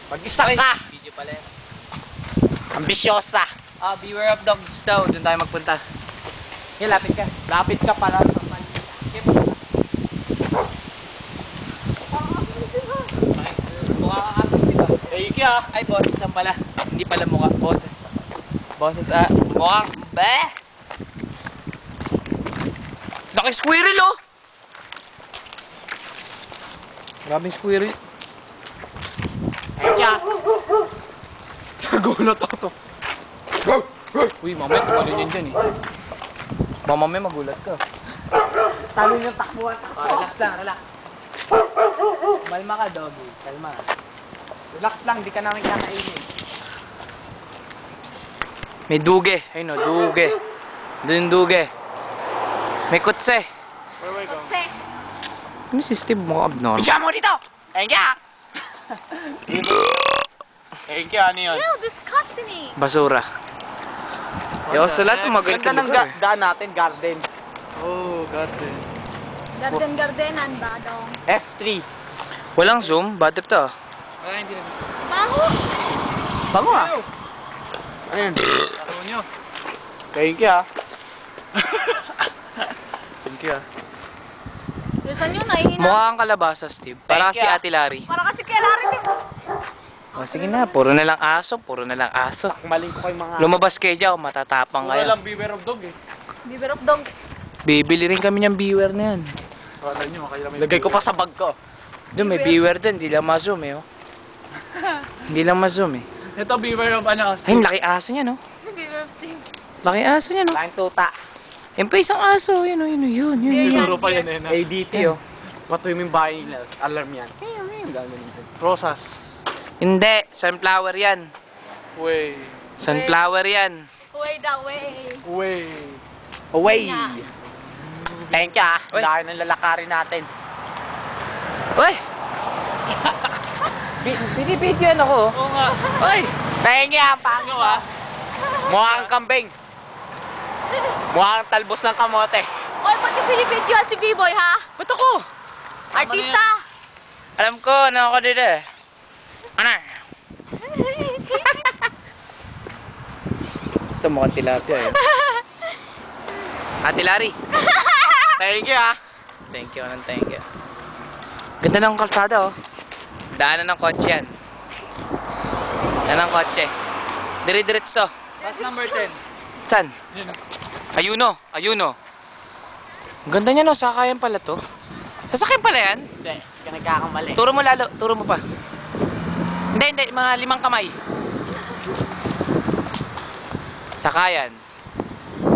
Mag-isa ka! Video pala yan. Ambisyosa! Beware of dogs daw. Doon tayo magpunta. Yan, lapit ka. Lapit ka pala. Mukha kang artist, diba? Thank you. Ay, boses lang pala. Hindi pala mukha. Boses. Boses, mukhang... Beh! Laki squirrel, oh! Maraming squirrel. Thank you. Nagulat ako to. Uy, mamaya tumalon yun dyan, eh. Mamaya magulat ka. Talo yung takbuhan. Relax lang, relax. Malma ka, doggy. Kalma. Relax lang, di ka namin kakainin. May duge. Ayun o, duge. Doon yung duge. May kutse. Kotse. Ano si Steve mo abnormal? Siya mo dito! Thank you! Thank you, ano yun? Ew, disgusting. Basura. Yo, sa lahat magaling ka Ganda ng lugar, eh. daan natin, garden. Oh, garden. Garden-gardenan ba dong? F3. Walang zoom? Bad trip to. Baho. Bango ah. Ano yun? Ano nyo? Thank you ah. Thank you ah. Lusan nyo, nahihina. Mukha kang kalabasa, Steve. Para Thank si you. Ate Larry. Para kasi kay Larry. O, sige na. Puro na lang aso. Puro na lang aso. Maling ko kayong mga... Lumabas kayo dyan. Matatapang kayo. beware of dog eh. Beaver of dog. Bibili rin kami ng beware na yan. Lagay ko pa sa bag ko. Doon, may beware din. Hindi lang ma-zoom eh. Oh. Hindi lang ma-zoom eh. Ito beware of ano. Ay, laki aso niya, no? Beaver of Steve. Laki aso niya, no? Laking tuta. Yan pa isang aso. Yun, oh, yun. Deer yan, pa deer. yan eh. ADT oh. Patuloy mo yung bahay nila. Alarm yan. Yung gagawin din. Rosas. Hindi. Sunflower yan. Way. Sunflower yan. Way the way. Way. Away. Nga. Thank you ah. Uy. Dahil ng lalakarin natin. Uy! Pinipidyoan ako. Oo nga. Uy! Thank you ah. Pango ah. Mukha kang kambing. Mukha kang talbos ng kamote. Oy, pati pinipidyoan si B-Boy, ha? Ba't ako? Artista. Alam ko, ano ako dito eh. Ano? Ito mukhang tilapia eh. Ate Larry. Thank you ah. Thank you, anong thank you. Ganda ng kalsada oh. Daanan ng kotse yan. Yan ang kotse. Dire-diretso. That's number 10. Saan? Ayuno. Ang ganda niya no, sakayan pala to. Sasakyan pala yan? Hindi, ka nagkakamali. Turo mo lalo, turo mo pa. Hindi, mga 5 kamay. Sakayan.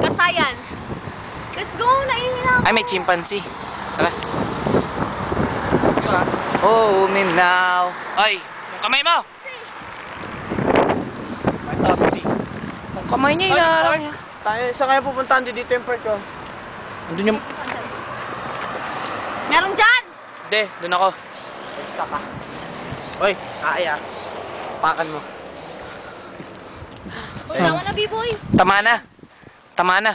Kasayan. Let's go, nahihina ako. Ay, may chimpanzee. Tara. Oh, me now. Ay, yung kamay mo. May taxi. Yung kamay niya, inaarang niya. Tayo, saan kaya pupuntahan dito yung park ko? Andun yung... Meron dyan. Hindi, doon ako. Isa ka. Uy, kaya. Pakan mo. Uy, tama na, B-Boy. Tama na.